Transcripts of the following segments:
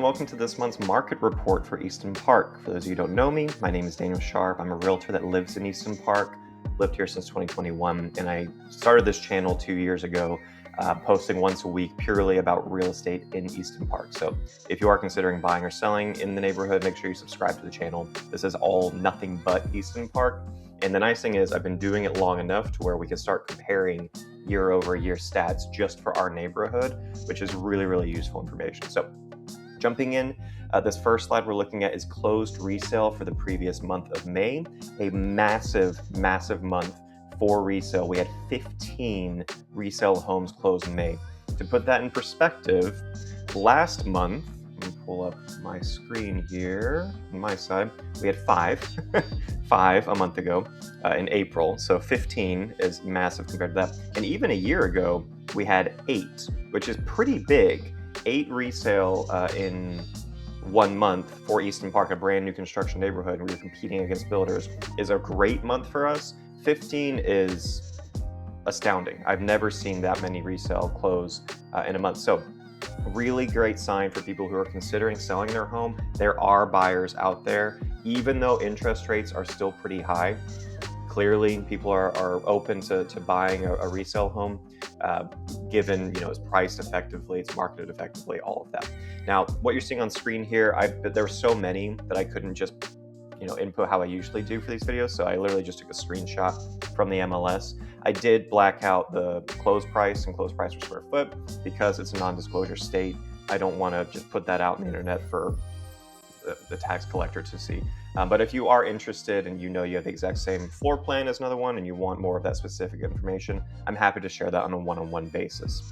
welcome to this month's market report for Easton Park. For those of you who don't know me, my name is Daniel Sharp. I'm a realtor that lives in Easton Park, lived here since 2021, and I started this channel 2 years ago, posting once a week purely about real estate in Easton Park. So if you are considering buying or selling in the neighborhood, make sure you subscribe to the channel. This is all nothing but Easton Park. And the nice thing is I've been doing it long enough to where we can start comparing year over year stats just for our neighborhood, which is really, really useful information. So jumping in, this first slide we're looking at is closed resale for the previous month of May, a massive, massive month for resale. We had 15 resale homes closed in May. To put that in perspective, last month, let me pull up my screen here on my side, we had 5, 5 a month ago in April, so 15 is massive compared to that. And even a year ago, we had 8, which is pretty big. 8 resale in 1 month for Easton Park, a brand new construction neighborhood where you're competing against builders, is a great month for us. 15 is astounding. I've never seen that many resale close in a month. So really great sign for people who are considering selling their home. There are buyers out there, even though interest rates are still pretty high. Clearly, people are open to buying a resale home, given it's priced effectively, it's marketed effectively, all of that. Now, what you're seeing on screen here, there were so many that I couldn't just input how I usually do for these videos, so I literally just took a screenshot from the MLS. I did black out the close price and close price per square foot because it's a non-disclosure state. I don't want to just put that out on the internet for the tax collector to see. But if you are interested and you have the exact same floor plan as another one and you want more of that specific information, I'm happy to share that on a one-on-one basis.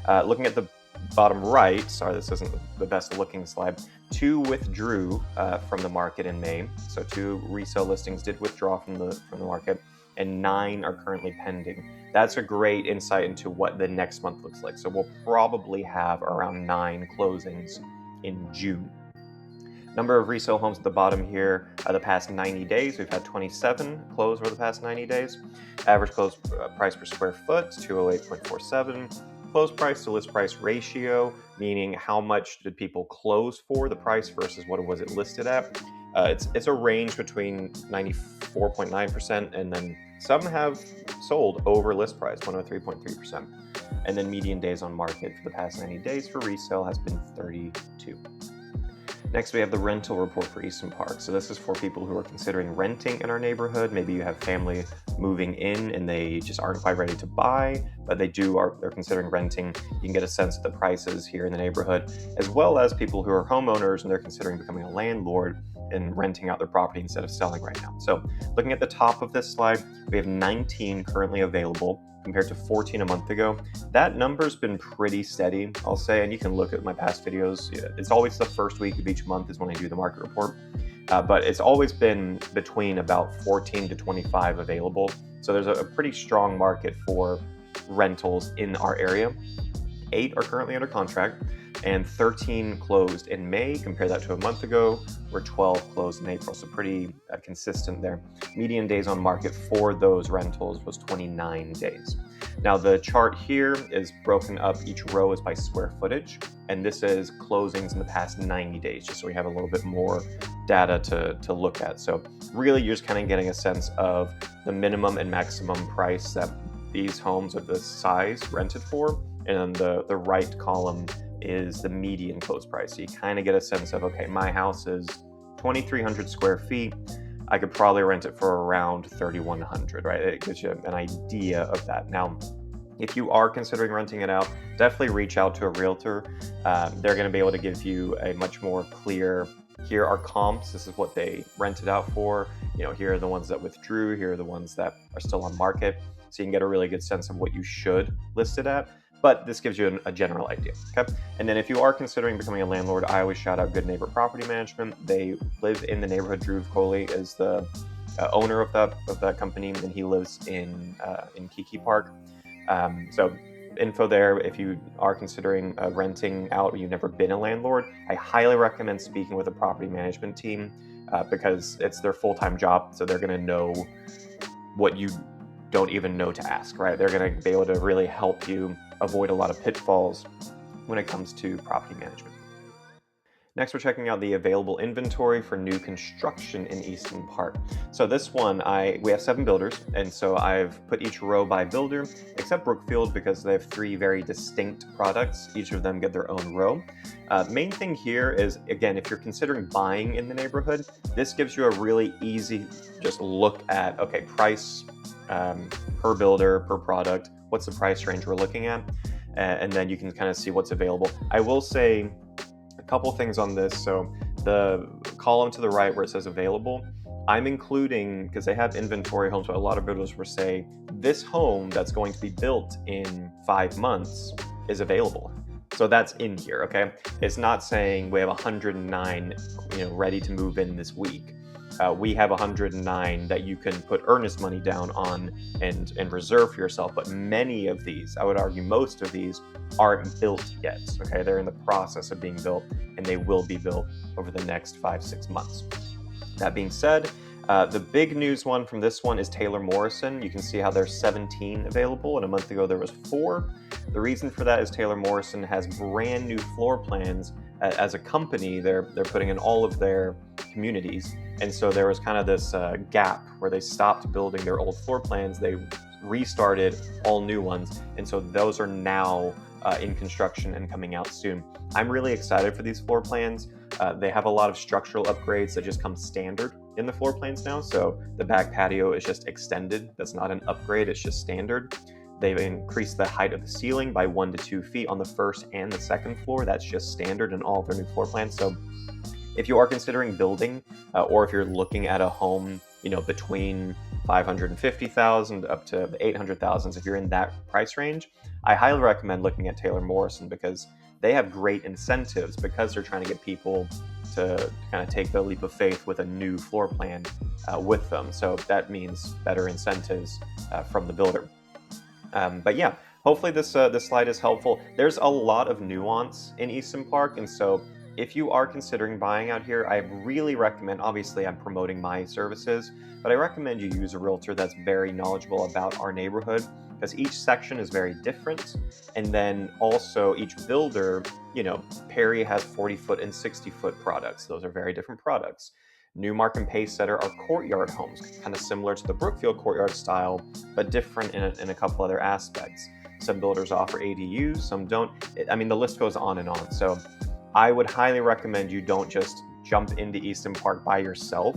Looking at the bottom right, sorry, this isn't the best looking slide, 2 withdrew from the market in May. So 2 resale listings did withdraw from the market, and 9 are currently pending. That's a great insight into what the next month looks like. So we'll probably have around 9 closings in June. Number of resale homes at the bottom here, the past 90 days, we've had 27 close over the past 90 days. Average close price per square foot, 208.47. Close price to list price ratio, meaning how much did people close for the price versus what was it listed at. It's a range between 94.9% and then some have sold over list price, 103.3%. And then median days on market for the past 90 days for resale has been 32. Next, we have the rental report for Easton Park. So this is for people who are considering renting in our neighborhood. Maybe you have family moving in and they just aren't quite ready to buy, but they're considering renting. You can get a sense of the prices here in the neighborhood, as well as people who are homeowners and they're considering becoming a landlord and renting out their property instead of selling right now. So looking at the top of this slide, we have 19 currently available compared to 14 a month ago. That number's been pretty steady, I'll say, and you can look at my past videos. It's always the first week of each month is when I do the market report, but it's always been between about 14 to 25 available. So there's a pretty strong market for rentals in our area. 8 are currently under contract and 13 closed in May. Compare that to a month ago, where 12 closed in April. So pretty consistent there. Median days on market for those rentals was 29 days. Now the chart here is broken up, each row is by square footage, and this is closings in the past 90 days, just so we have a little bit more data to look at. So really you're just kind of getting a sense of the minimum and maximum price that these homes of this size rented for, and then the right column is the median close price. So you kind of get a sense of, okay, my house is 2,300 square feet. I could probably rent it for around 3,100, right? It gives you an idea of that. Now, if you are considering renting it out, definitely reach out to a realtor. They're going to be able to give you a much more clear, here are comps, this is what they rented out for. Here are the ones that withdrew, here are the ones that are still on market. So you can get a really good sense of what you should list it at. But this gives you a general idea, okay? And then if you are considering becoming a landlord, I always shout out Good Neighbor Property Management. They live in the neighborhood. Drew Coley is the owner of that company, and he lives in Kiki Park. So info there, if you are considering renting out, or you've never been a landlord, I highly recommend speaking with a property management team because it's their full-time job, so they're gonna know what you don't even know to ask, right? They're gonna be able to really help you avoid a lot of pitfalls when it comes to property management. Next, we're checking out the available inventory for new construction in Easton Park. So this one, we have 7 builders, and so I've put each row by builder, except Brookfield because they have 3 very distinct products. Each of them get their own row. Main thing here is, again, if you're considering buying in the neighborhood, this gives you a really easy just look at, okay, price per builder, per product, what's the price range we're looking at, and then you can kind of see what's available. I will say a couple things on this. So the column to the right where it says available, I'm including, because they have inventory homes, but a lot of builders will say this home that's going to be built in 5 months is available. So that's in here, okay? It's not saying we have 109, ready to move in this week. We have 109 that you can put earnest money down on and reserve for yourself. But many of these, I would argue most of these, aren't built yet. Okay, they're in the process of being built, and they will be built over the next 5-6 months. That being said, the big news one from this one is Taylor Morrison. You can see how there's 17 available, and a month ago there was 4. The reason for that is Taylor Morrison has brand new floor plans. As a company, they're putting in all of their communities, and so there was kind of this gap where they stopped building their old floor plans. They restarted all new ones, and so those are now in construction and coming out soon. I'm really excited for these floor plans. They have a lot of structural upgrades that just come standard in the floor plans now. So the back patio is just extended. That's not an upgrade, it's just standard. They've increased the height of the ceiling by 1 to 2 feet on the first and the second floor. That's just standard in all of their new floor plans. So if you are considering building, or if you're looking at a home, between $550,000 up to the $800,000, if you're in that price range, I highly recommend looking at Taylor Morrison because they have great incentives because they're trying to get people to kind of take the leap of faith with a new floor plan with them. So that means better incentives from the builder. But yeah, hopefully this slide is helpful. There's a lot of nuance in Easton Park, and so if you are considering buying out here, I really recommend, obviously I'm promoting my services, but I recommend you use a realtor that's very knowledgeable about our neighborhood because each section is very different. And then also each builder, Perry has 40-foot and 60-foot products. Those are very different products. Newmark and Pacesetter are courtyard homes, kind of similar to the Brookfield courtyard style, but different in a couple other aspects. Some builders offer ADUs, some don't. The list goes on and on. So I would highly recommend you don't just jump into Easton Park by yourself.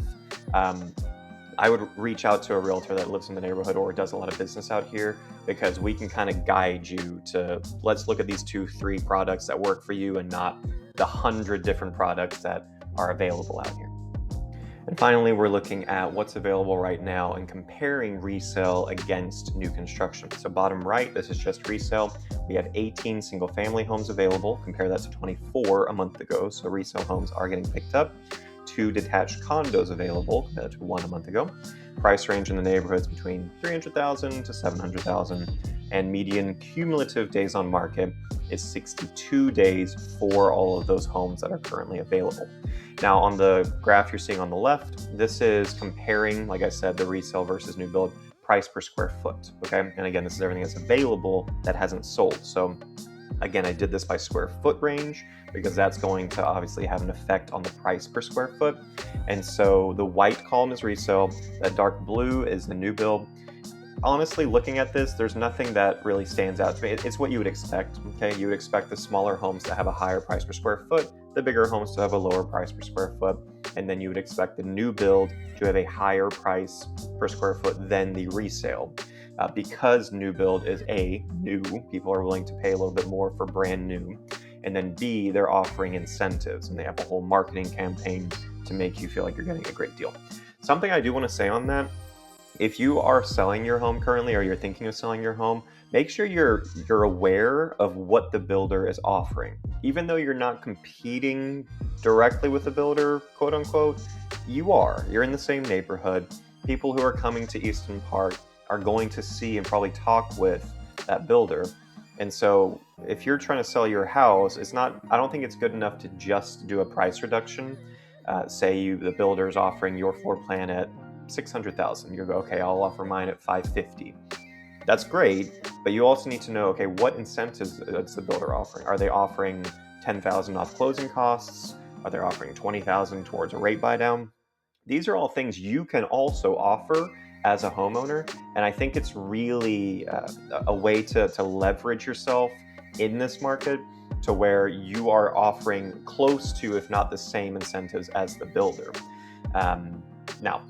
I would reach out to a realtor that lives in the neighborhood or does a lot of business out here because we can kind of guide you to, let's look at these 2-3 products that work for you and not the 100 different products that are available out here. And finally, we're looking at what's available right now and comparing resale against new construction. So bottom right, this is just resale. We have 18 single family homes available. Compare that to 24 a month ago. So resale homes are getting picked up. 2 detached condos available compared to 1 a month ago. Price range in the neighborhoods between $300,000 to $700,000, and median cumulative days on market is 62 days for all of those homes that are currently available. Now on the graph you're seeing on the left, this is comparing, like I said, the resale versus new build price per square foot, okay? And again, this is everything that's available that hasn't sold. So again, I did this by square foot range because that's going to obviously have an effect on the price per square foot. And so the white column is resale, that dark blue is the new build. Honestly, looking at this, there's nothing that really stands out to me. It's what you would expect, okay? You would expect the smaller homes to have a higher price per square foot, the bigger homes to have a lower price per square foot, and then you would expect the new build to have a higher price per square foot than the resale. Because new build is A, new, people are willing to pay a little bit more for brand new, and then B, they're offering incentives, and they have a whole marketing campaign to make you feel like you're getting a great deal. Something I do want to say on that, if you are selling your home currently or you're thinking of selling your home, make sure you're aware of what the builder is offering. Even though you're not competing directly with the builder, quote unquote, you're in the same neighborhood. People who are coming to Easton Park are going to see and probably talk with that builder. And so if you're trying to sell your house, I don't think it's good enough to just do a price reduction. Say the builder is offering your floor plan at $600,000. You go, okay, I'll offer mine at $550,000. That's great, but you also need to know, okay, what incentives is the builder offering? Are they offering $10,000 off closing costs? Are they offering $20,000 towards a rate buy down? These are all things you can also offer as a homeowner, and I think it's really a way to leverage yourself in this market to where you are offering close to, if not the same incentives as the builder. Now,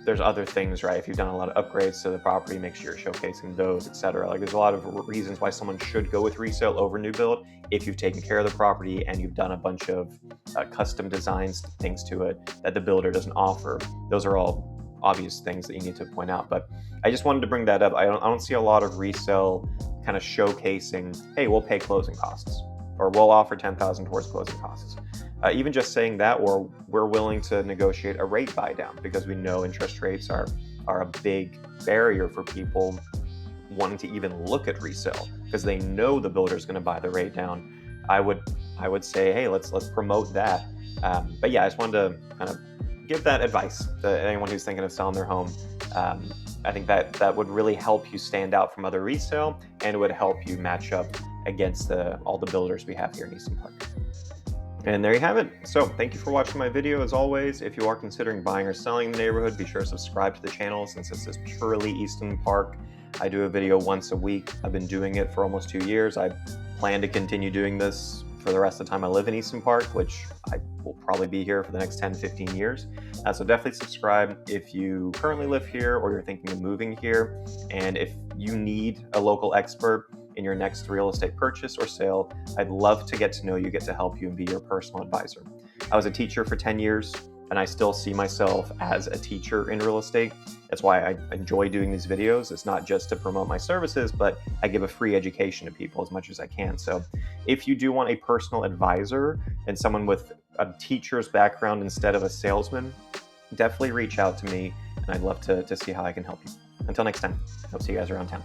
there's other things, right? If you've done a lot of upgrades to the property, make sure you're showcasing those, etc. Like there's a lot of reasons why someone should go with resale over new build if you've taken care of the property and you've done a bunch of custom designs, things to it that the builder doesn't offer. Those are all obvious things that you need to point out. But I just wanted to bring that up. I don't see a lot of resale kind of showcasing, hey, we'll pay closing costs, or we'll offer $10,000 towards closing costs. Even just saying that, or we're willing to negotiate a rate buy down, because we know interest rates are a big barrier for people wanting to even look at resale, because they know the builder is going to buy the rate down. I would say, hey, let's promote that. But yeah, I just wanted to kind of give that advice to anyone who's thinking of selling their home. I think that would really help you stand out from other resale, and it would help you match up against all the builders we have here in Easton Park. And there you have it. So thank you for watching my video. As always, if you are considering buying or selling in the neighborhood, be sure to subscribe to the channel, since this is purely Easton Park. I do a video once a week. I've been doing it for almost 2 years. I plan to continue doing this for the rest of the time I live in Easton Park, which I will probably be here for the next 10, 15 years. So definitely subscribe if you currently live here or you're thinking of moving here. And if you need a local expert in your next real estate purchase or sale, I'd love to get to know you, get to help you, and be your personal advisor. I was a teacher for 10 years, and I still see myself as a teacher in real estate. That's why I enjoy doing these videos. It's not just to promote my services, but I give a free education to people as much as I can. So if you do want a personal advisor and someone with a teacher's background instead of a salesman, definitely reach out to me, and I'd love to see how I can help you. Until next time, hope to see you guys around town.